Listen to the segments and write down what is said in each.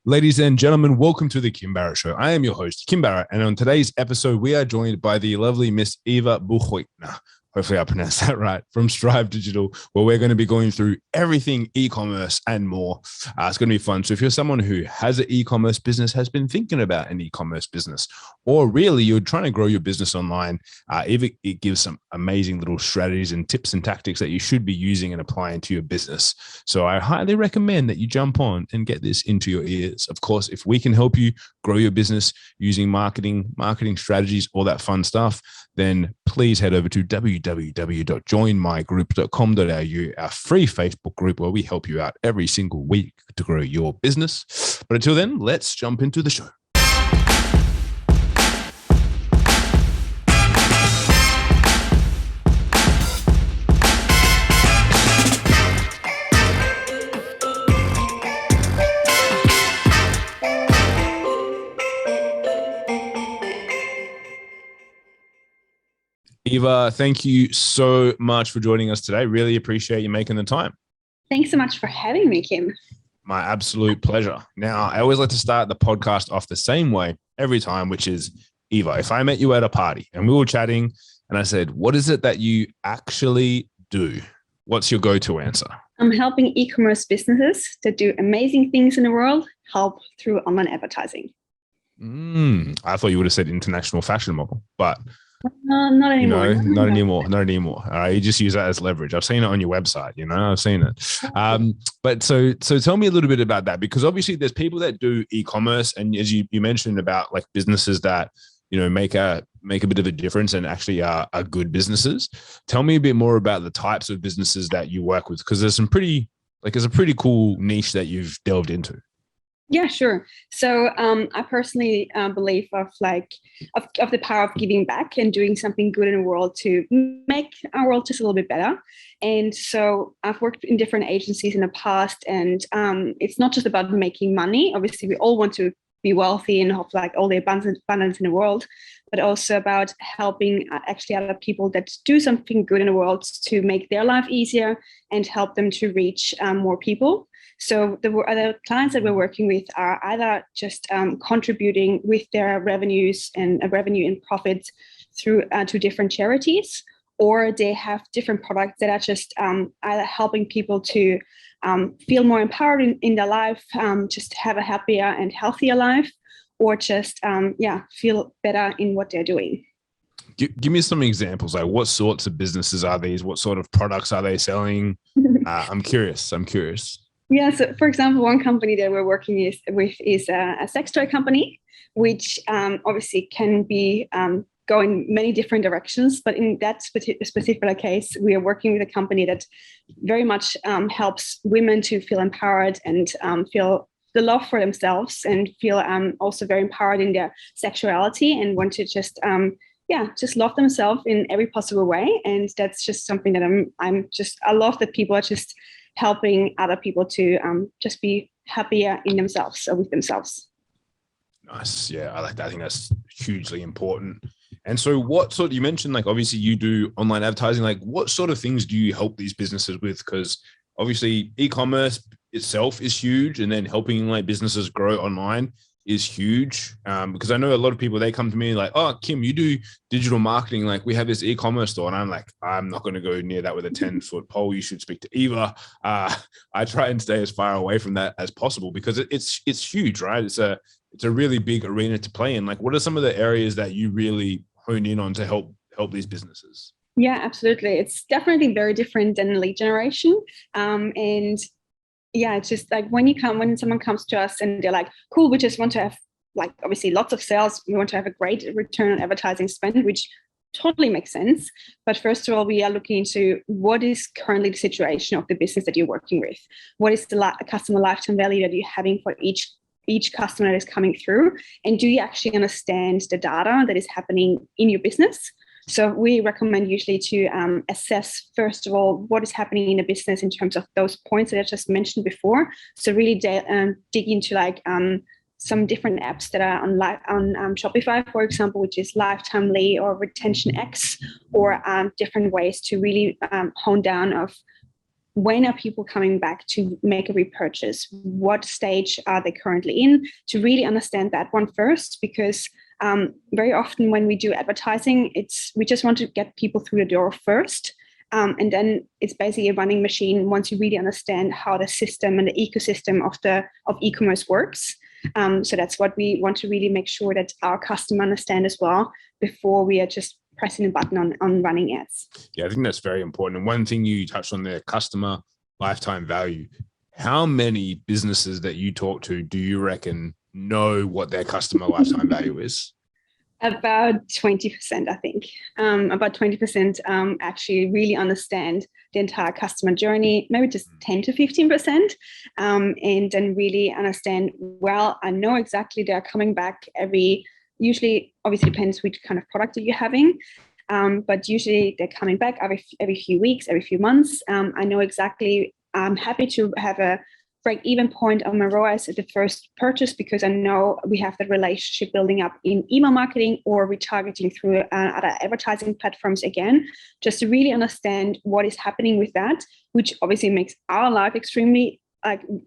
Ladies and gentlemen, welcome to the Kim Barrett Show. I am your host, Kim Barrett, and on today's episode, we are joined by the lovely Miss Eva Buchroithner. Hopefully I pronounced that right, from Strive Digital, where we're going to be going through everything e-commerce and more. It's going to be fun. So if you're someone who has an e-commerce business, has been thinking about an e-commerce business, or really you're trying to grow your business online, Eva, it gives some amazing little strategies and tips and tactics that you should be using and applying to your business. So I highly recommend that you jump on and get this into your ears. Of course, if we can help you grow your business using marketing strategies, all that fun stuff, then please head over to www.joinmygroup.com.au, our free Facebook group where we help you out every single week to grow your business. But until then, let's jump into the show. Eva, thank you so much for joining us today. Really appreciate you making the time. Thanks so much for having me, Kim. My absolute pleasure. Now, I always like to start the podcast off the same way every time, which is, Eva, if I met you at a party and we were chatting and I said, what is it that you actually do? What's your go-to answer? I'm helping e-commerce businesses that do amazing things in the world help through online advertising. I thought you would have said international fashion model, but not anymore. Not anymore. You just use that as leverage. I've seen it on your website. I've seen it. But so tell me a little bit about that, because obviously there's people that do e-commerce, and as you mentioned about like businesses that make a bit of a difference and actually are good businesses. Tell me a bit more about the types of businesses that you work with, because there's a pretty cool niche that you've delved into. Yeah, sure. So I personally believe of the power of giving back and doing something good in the world to make our world just a little bit better. And so I've worked in different agencies in the past, and it's not just about making money. Obviously, we all want to be wealthy and have like all the abundance in the world, but also about helping actually other people that do something good in the world to make their life easier and help them to reach more people. So the other clients that we're working with are either just contributing with their revenues and revenue and profits through to different charities, or they have different products that are just either helping people to feel more empowered in their life, just have a happier and healthier life, or just feel better in what they're doing. Give me some examples. Like, what sorts of businesses are these? What sort of products are they selling? I'm curious. Yeah, so for example, one company that we're working with is a sex toy company, which obviously can be go in many different directions. But in that specific case, we are working with a company that very much helps women to feel empowered and feel the love for themselves and feel also very empowered in their sexuality and want to just love themselves in every possible way. And that's just something that I love that people are just helping other people to just be happier in themselves or with themselves. Nice. Yeah, I like that. I think that's hugely important. And so you mentioned, like, obviously you do online advertising, like what sort of things do you help these businesses with? Because obviously e-commerce itself is huge, and then helping like businesses grow online is huge. Because I know a lot of people, they come to me like, oh, Kim, you do digital marketing. Like, we have this e-commerce store. And I'm like, I'm not going to go near that with a 10-foot pole. You should speak to Eva. I try and stay as far away from that as possible, because it's huge, right? It's a really big arena to play in. Like, what are some of the areas that you really hone in on to help these businesses? Yeah, absolutely. It's definitely very different than lead generation. And yeah, it's just like when someone comes to us and they're like, cool, we just want to have like obviously lots of sales. We want to have a great return on advertising spend, which totally makes sense. But first of all, we are looking into what is currently the situation of the business that you're working with. What is the customer lifetime value that you're having for each customer that is coming through? And do you actually understand the data that is happening in your business? So we recommend usually to assess, first of all, what is happening in the business in terms of those points that I just mentioned before. So really dig into like some different apps that are on Shopify, for example, which is Lifetime Lead or Retention X, or different ways to really hone down of when are people coming back to make a repurchase? What stage are they currently in? To really understand that one first, because very often when we do advertising, we just want to get people through the door first. And then it's basically a running machine once you really understand how the system and the ecosystem of e-commerce works. So that's what we want to really make sure that our customer understand as well before we are just pressing a button on running ads. Yeah, I think that's very important. And one thing you touched on there, customer lifetime value. How many businesses that you talk to do you reckon know what their customer lifetime value is? About 20%, I think. About 20% actually really understand the entire customer journey, maybe just 10 to 15%, and then really understand, well, I know exactly they're coming back usually, obviously depends which kind of product that you're having, but usually they're coming back every few weeks, every few months. I know exactly, I'm happy to have a break-even point on my ROAS at the first purchase because I know we have that relationship building up in email marketing or retargeting through other advertising platforms again, just to really understand what is happening with that, which obviously makes our life extremely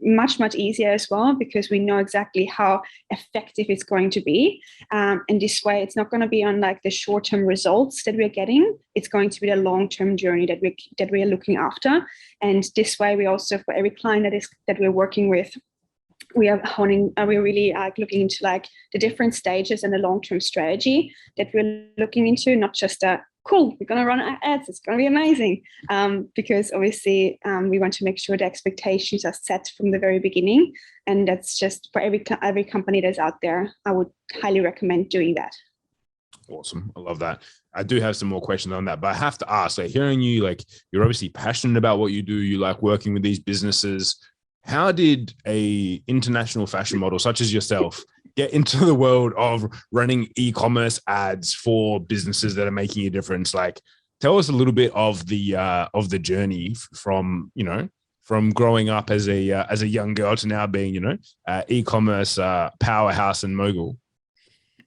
much easier as well, because we know exactly how effective it's going to be. And this way, it's not going to be on the short-term results that we're getting. It's going to be the long-term journey that we are looking after. And this way, we also, for every client that we're working with, we're really looking into the different stages and the long-term strategy that we're looking into, not just cool, we're going to run ads, it's going to be amazing. Because obviously we want to make sure the expectations are set from the very beginning. And that's just for every company that's out there, I would highly recommend doing that. Awesome. I love that. I do have some more questions on that, but I have to ask, hearing you, you're obviously passionate about what you do. You like working with these businesses. How did a international fashion model such as yourself get into the world of running e-commerce ads for businesses that are making a difference? Tell us a little bit of the journey from growing up as a young girl to now being, e-commerce powerhouse and mogul.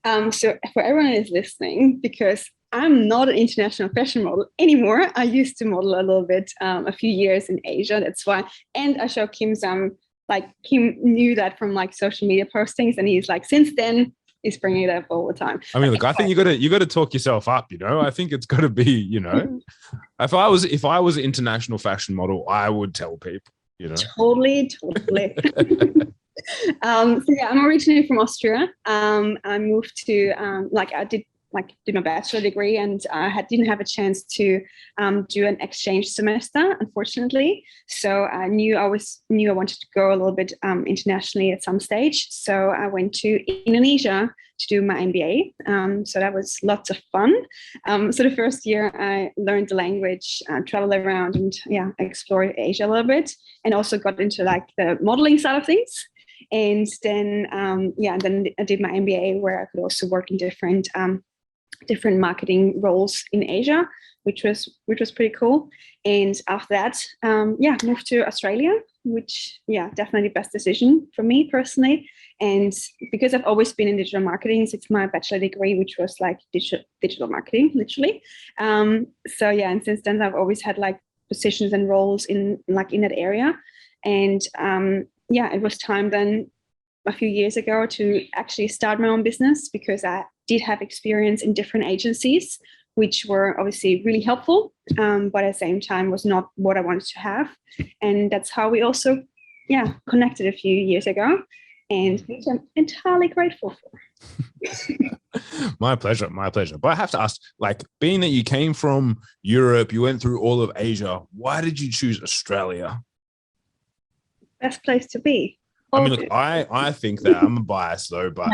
So for everyone who's listening, because I'm not an international fashion model anymore. I used to model a little bit a few years in Asia. That's why. And I show Kim some, Kim knew that from social media postings. And he's since then, he's bringing it up all the time. I mean, look, I think you got to talk yourself up, I think it's got to be, if I was an international fashion model, I would tell people, Totally. So yeah, I'm originally from Austria. I moved to, I did my bachelor degree, and I didn't have a chance to do an exchange semester, unfortunately. So I knew I wanted to go a little bit internationally at some stage. So I went to Indonesia to do my MBA. So that was lots of fun. So the first year I learned the language, traveled around, and explored Asia a little bit, and also got into the modeling side of things. And then then I did my MBA, where I could also work in different marketing roles in Asia, which was pretty cool. And after that, moved to Australia, which definitely best decision for me personally. And because I've always been in digital marketing, it's my bachelor degree, which was digital marketing, literally. And since then I've always had positions and roles in that area. And it was time then a few years ago to actually start my own business, because I did have experience in different agencies, which were obviously really helpful, but at the same time was not what I wanted to have. And that's how we also, connected a few years ago, and which I'm entirely grateful for. My pleasure. But I have to ask, being that you came from Europe, you went through all of Asia, why did you choose Australia? Best place to be. I mean, look, I think that I'm biased though, but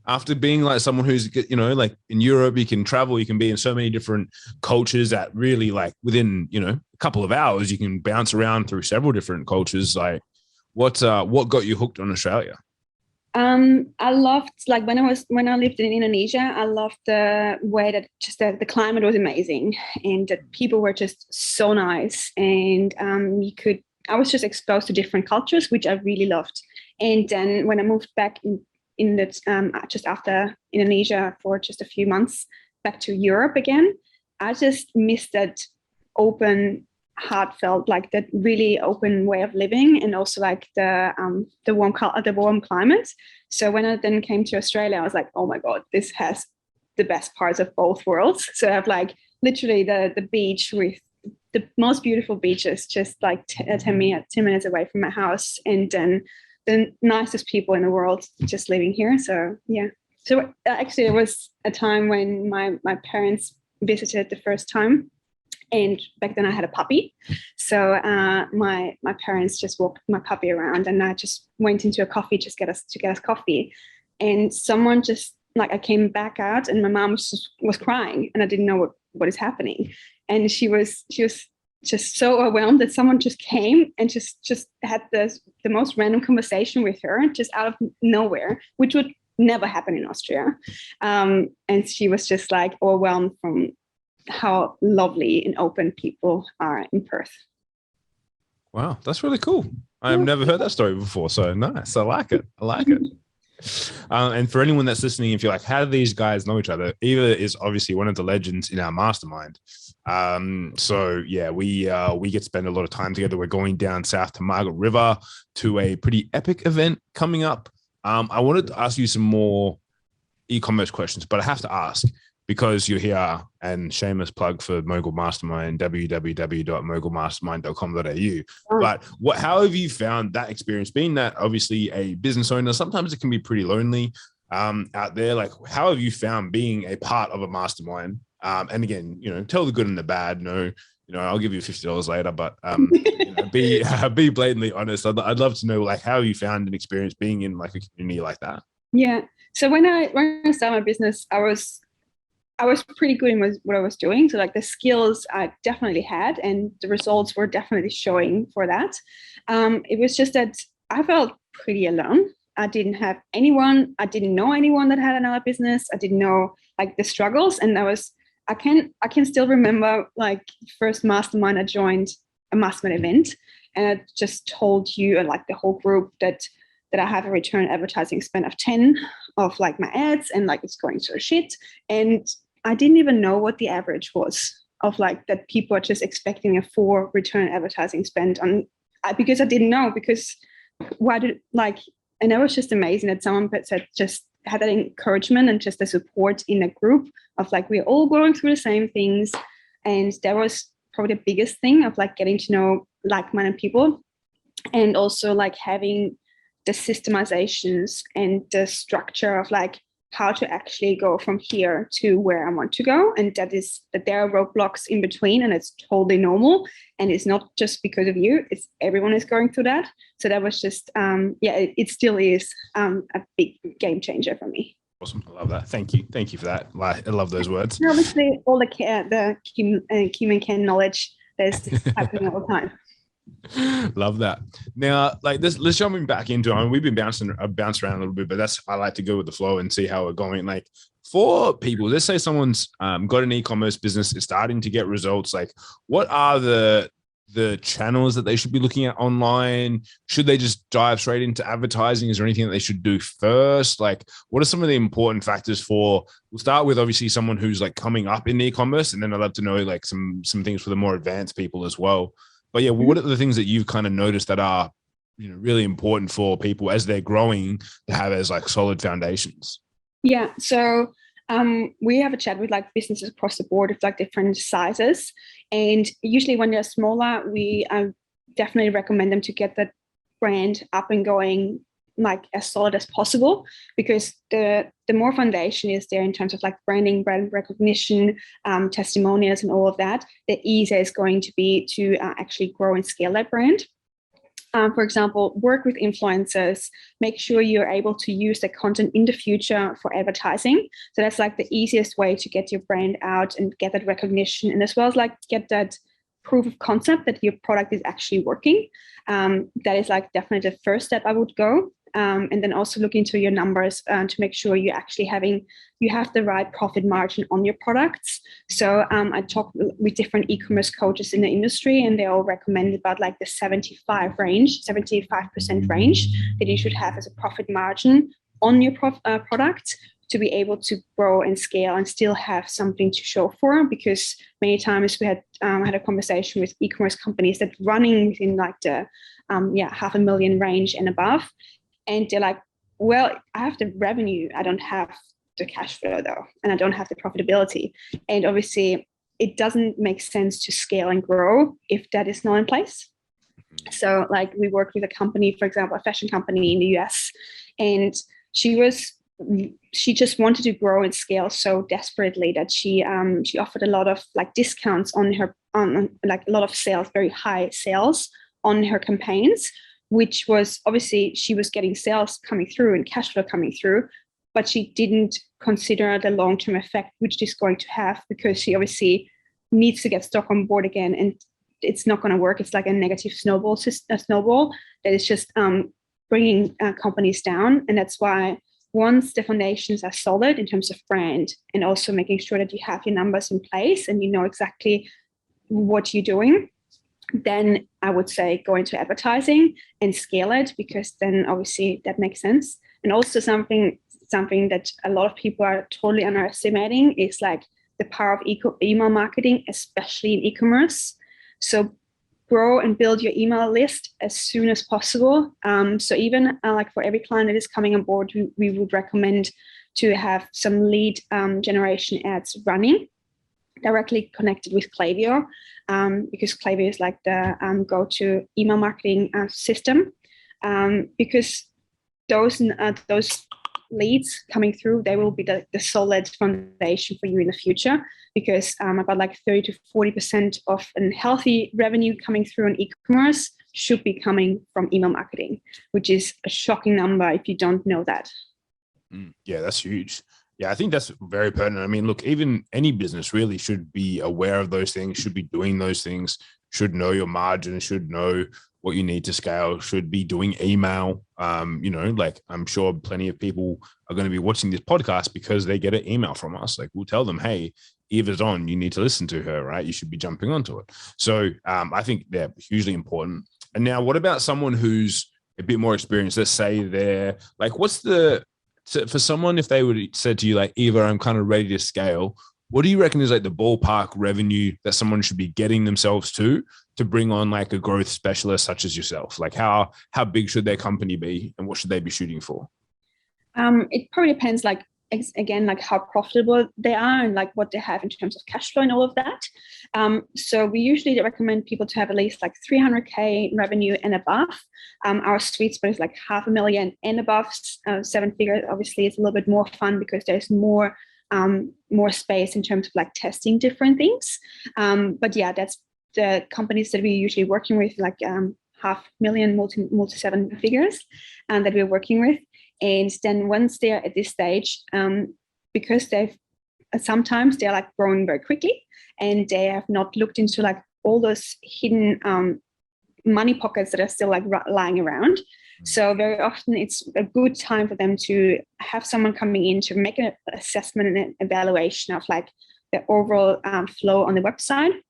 after being someone who's, in Europe, you can travel, you can be in so many different cultures that really within, a couple of hours, you can bounce around through several different cultures. What got you hooked on Australia? I loved when I lived in Indonesia, I loved the way that just the climate was amazing, and that people were just so nice, and I was just exposed to different cultures, which I really loved. And then when I moved back in just after Indonesia for just a few months back to Europe again, I just missed that open heartfelt, like that really open way of living, and also like the warm climate. So when I then came to Australia, I was like, oh my god, this has the best parts of both worlds. So I have like literally the beach with the most beautiful beaches just like 10 minutes away from my house, and then the nicest people in the world just living here. So yeah. So actually, it was a time when my parents visited the first time, and back then I had a puppy. So my parents just walked my puppy around, and I just went into a coffee to get us coffee, and someone just like, I came back out, and my mom was crying, and I didn't know what is happening, and she was just so overwhelmed that someone just came and just had the most random conversation with her just out of nowhere, which would never happen in Austria. And she was just like overwhelmed from how lovely and open people are in Perth. Wow, that's really cool. I've never heard that story before. So nice. I like it. And for anyone that's listening, if you're like, how do these guys know each other? Eva is obviously one of the legends in our mastermind. So yeah, we get to spend a lot of time together. We're going down south to Margaret River to a pretty epic event coming up. I wanted to ask you some more e-commerce questions, but I have to ask, because you're here, and shameless plug for Mogul Mastermind, www.mogulmastermind.com.au. But how have you found that experience, being that obviously a business owner? Sometimes it can be pretty lonely out there. Like, how have you found being a part of a mastermind? And again, tell the good and the bad. No, I'll give you $50 later, but be blatantly honest. I'd love to know, like, how you found an experience being in like a community like that. Yeah. So when I started my business, I was pretty good in what I was doing. So like the skills I definitely had, and the results were definitely showing for that. It was just that I felt pretty alone. I didn't have anyone. I didn't know anyone that had another business. I didn't know like the struggles. And I can still remember like first mastermind, I joined a mastermind event, and I just told you and like the whole group that I have a return advertising spend of 10 of like my ads, and like it's going to shit. And I didn't even know what the average was of like that people are just expecting a 4 return advertising spend on, because I didn't know, because and that was just amazing that someone said, just had that encouragement and just the support in a group of like, we're all going through the same things. And that was probably the biggest thing of like getting to know like-minded people, and also like having the systemizations and the structure of like how to actually go from here to where I want to go. And that there are roadblocks in between, and it's totally normal. And it's not just because of you, it's everyone is going through that. So that was just, it still is a big game changer for me. Awesome. I love that. Thank you for that. I love those words. And obviously all the Kim and Ken knowledge that's happening all the time. Love that. Now, like this, let's jump back into it. I mean, we've been bouncing around a little bit, but I like to go with the flow and see how we're going. Like for people, let's say someone's got an e-commerce business, is starting to get results. Like, what are the channels that they should be looking at online? Should they just dive straight into advertising? Is there anything that they should do first? Like, what are some of the important factors we'll start with obviously someone who's like coming up in e-commerce, and then I'd love to know like some things for the more advanced people as well. But yeah, what are the things that you've kind of noticed that are, really important for people as they're growing to have as like solid foundations? Yeah. So we have a chat with like businesses across the board of like different sizes. And usually when they're smaller, we definitely recommend them to get that brand up and going like as solid as possible, because the more foundation is there in terms of like branding, brand recognition, testimonials and all of that, the easier it's going to be to actually grow and scale that brand. For example, work with influencers, make sure you're able to use the content in the future for advertising. So that's like the easiest way to get your brand out and get that recognition, and as well as like get that proof of concept that your product is actually working. That is like definitely the first step I would go. And then also look into your numbers to make sure you have the right profit margin on your products. So I talk with different e-commerce coaches in the industry, and they all recommend about like the 75% range that you should have as a profit margin on your product to be able to grow and scale and still have something to show for, because many times we had had a conversation with e-commerce companies that running within like the $500,000 range and above, and they're like, well, I have the revenue, I don't have the cash flow though, and I don't have the profitability. And obviously it doesn't make sense to scale and grow if that is not in place. So like we worked with a company, for example, a fashion company in the US, and she just wanted to grow and scale so desperately that she offered a lot of like discounts on her, on like a lot of sales, very high sales on her campaigns, which was obviously she was getting sales coming through and cash flow coming through, but she didn't consider the long-term effect which this is going to have, because she obviously needs to get stock on board again, and it's not going to work. It's like a negative snowball that is just bringing companies down. And that's why once the foundations are solid in terms of brand, and also making sure that you have your numbers in place and you know exactly what you're doing, then I would say go into advertising and scale it, because then obviously that makes sense. And also something that a lot of people are totally underestimating is like the power of email marketing, especially in e-commerce. So grow and build your email list as soon as possible. So even like for every client that is coming on board, we would recommend to have some lead generation ads running directly connected with Klaviyo, because Klaviyo is like the go-to email marketing system, because those leads coming through, they will be the solid foundation for you in the future, because about like 30 to 40% of a healthy revenue coming through in e-commerce should be coming from email marketing, which is a shocking number if you don't know that. Yeah, that's huge. Yeah, I think that's very pertinent. I mean, look, even any business really should be aware of those things, should be doing those things, should know your margin, should know what you need to scale, should be doing email. Like I'm sure plenty of people are going to be watching this podcast because they get an email from us. Like we'll tell them, hey, Eva's on, you need to listen to her, right? You should be jumping onto it. So I think they're hugely important. And now what about someone who's a bit more experienced? Let's say they're like, for someone, if they would have said to you like, Eva, I'm kind of ready to scale, what do you reckon is like the ballpark revenue that someone should be getting themselves to bring on like a growth specialist such as yourself? Like how big should their company be and what should they be shooting for? It probably depends, like, again, like how profitable they are and like what they have in terms of cash flow and all of that. So we usually recommend people to have at least like 300K revenue and above. Our sweet spot is like 500,000 and above. 7 figures obviously is a little bit more fun because there's more space in terms of like testing different things. But yeah, that's the companies that we're usually working with, like 500,000 multi 7 figures that we're working with. And then once they're at this stage, because sometimes they're like growing very quickly and they have not looked into like all those hidden money pockets that are still like lying around. So very often it's a good time for them to have someone coming in to make an assessment and an evaluation of like the overall flow on the website.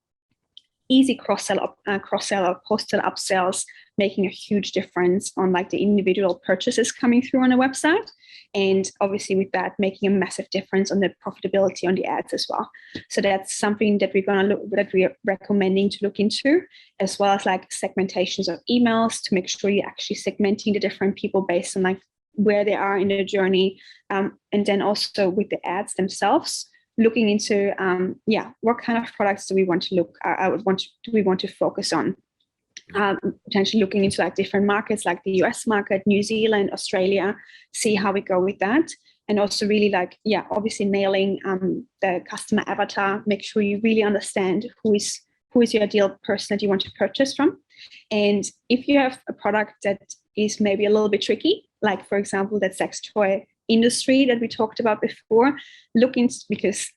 Easy cross-sell or post-sell upsells, making a huge difference on like the individual purchases coming through on a website. And obviously with that, making a massive difference on the profitability on the ads as well. So that's something that we're recommending to look into, as well as like segmentations of emails to make sure you're actually segmenting the different people based on like where they are in their journey. And then also with the ads themselves, looking into what kind of products do we want to focus on, potentially looking into like different markets like the US market, New Zealand, Australia, see how we go with that. And also really like obviously nailing the customer avatar, make sure you really understand who is your ideal person that you want to purchase from. And if you have a product that is maybe a little bit tricky, like for example that sex toy industry that we talked about before, because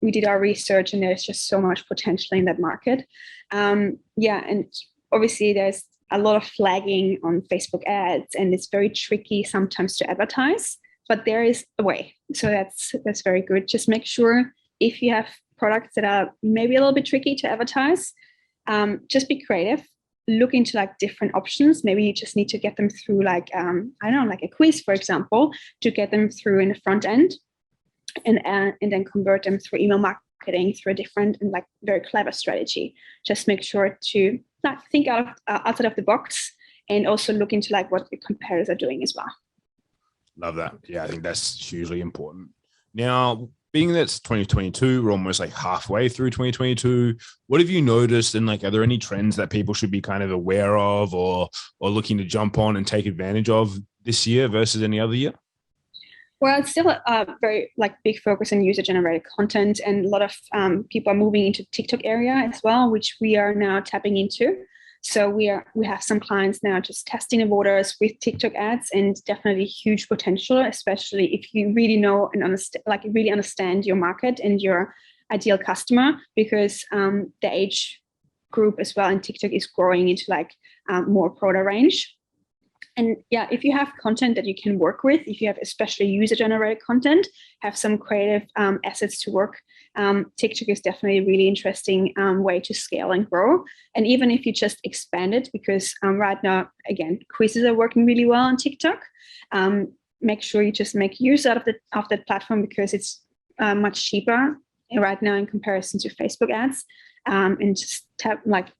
we did our research and there's just so much potential in that market. And obviously there's a lot of flagging on Facebook ads and it's very tricky sometimes to advertise, but there is a way. So that's very good. Just make sure if you have products that are maybe a little bit tricky to advertise, just be creative. look into like different options. Maybe you just need to get them through like, I don't know, like a quiz, for example, to get them through in the front end, and then convert them through email marketing through a different and like very clever strategy. Just make sure to like think outside of the box, and also look into like what your competitors are doing as well. Love that. Yeah, I think that's hugely important. Now, being that it's 2022, we're almost like halfway through 2022. What have you noticed? And like, are there any trends that people should be kind of aware of or looking to jump on and take advantage of this year versus any other year? Well, it's still a very like big focus on user-generated content, and a lot of people are moving into TikTok area as well, which we are now tapping into. So we have some clients now just testing the waters with TikTok ads, and definitely huge potential, especially if you really know and understand your market and your ideal customer, because the age group as well in TikTok is growing into like more product range. And yeah, if you have content that you can work with, if you have especially user-generated content, have some creative assets to work, TikTok is definitely a really interesting way to scale and grow. And even if you just expand it, because right now, again, quizzes are working really well on TikTok, make sure you just make use out of that platform, because it's much cheaper right now in comparison to Facebook ads, and just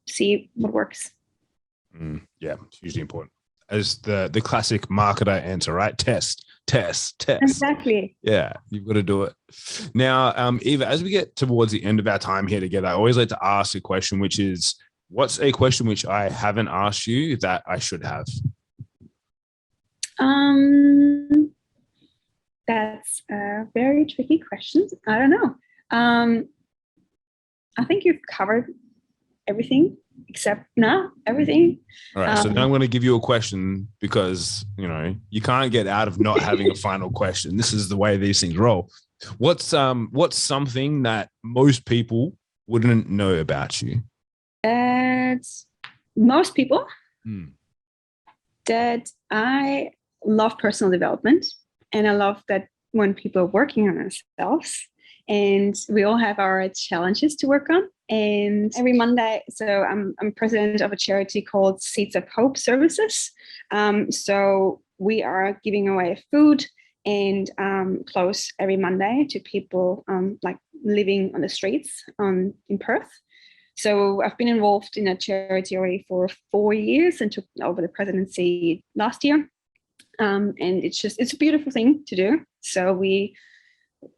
see what works. Yeah, it's hugely important. As the classic marketer answer, right? Test. Exactly. Yeah, you've got to do it. Now, Eva, as we get towards the end of our time here together, I always like to ask a question, which is, what's a question which I haven't asked you that I should have? That's a very tricky question. I don't know. I think you've covered everything. Everything. All right. So now I'm going to give you a question, because, you can't get out of not having a final question. This is the way these things roll. What's something that most people wouldn't know about you? Most people that I love personal development, and I love that when people are working on themselves, and we all have our challenges to work on. And every Monday, so I'm president of a charity called Seeds of Hope Services. So we are giving away food and clothes every Monday to people like living on the streets in Perth. So I've been involved in a charity already for 4 years and took over the presidency last year. And it's a beautiful thing to do. So we,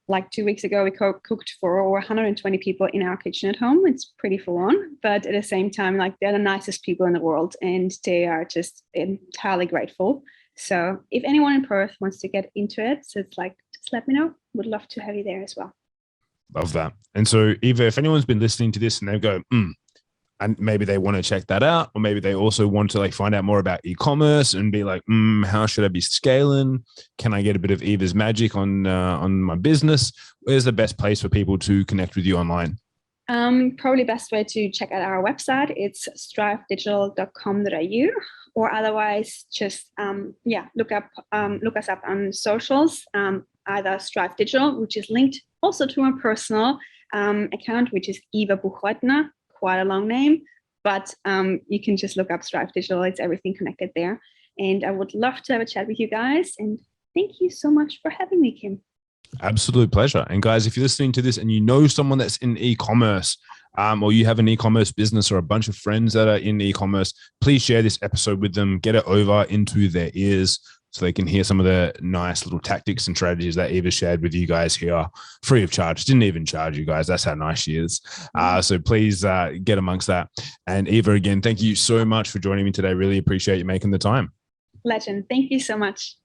like 2 weeks ago, we cooked for over 120 people in our kitchen at home. It's pretty full on, but at the same time, like, they're the nicest people in the world, and they are just entirely grateful. So if anyone in Perth wants to get into it, so it's like, just let me know. Would love to have you there as well. Love that. And so, Eva, if anyone's been listening to this and they go, and maybe they want to check that out, or maybe they also want to like find out more about e-commerce and be like, how should I be scaling? Can I get a bit of Eva's magic on my business? Where's the best place for people to connect with you online? Probably best way to check out our website. It's strivedigital.com.au, or otherwise just look us up on socials. Either Strive Digital, which is linked also to my personal account, which is Eva Buchroithner. Quite a long name, but you can just look up Strive Digital. It's everything connected there. And I would love to have a chat with you guys. And thank you so much for having me, Kim. Absolute pleasure. And guys, if you're listening to this and you know someone that's in e-commerce, or you have an e-commerce business or a bunch of friends that are in e-commerce, please share this episode with them, get it over into their ears, so they can hear some of the nice little tactics and strategies that Eva shared with you guys here, free of charge. Didn't even charge you guys. That's how nice she is. So please get amongst that. And Eva, again, thank you so much for joining me today. Really appreciate you making the time. Legend. Thank you so much.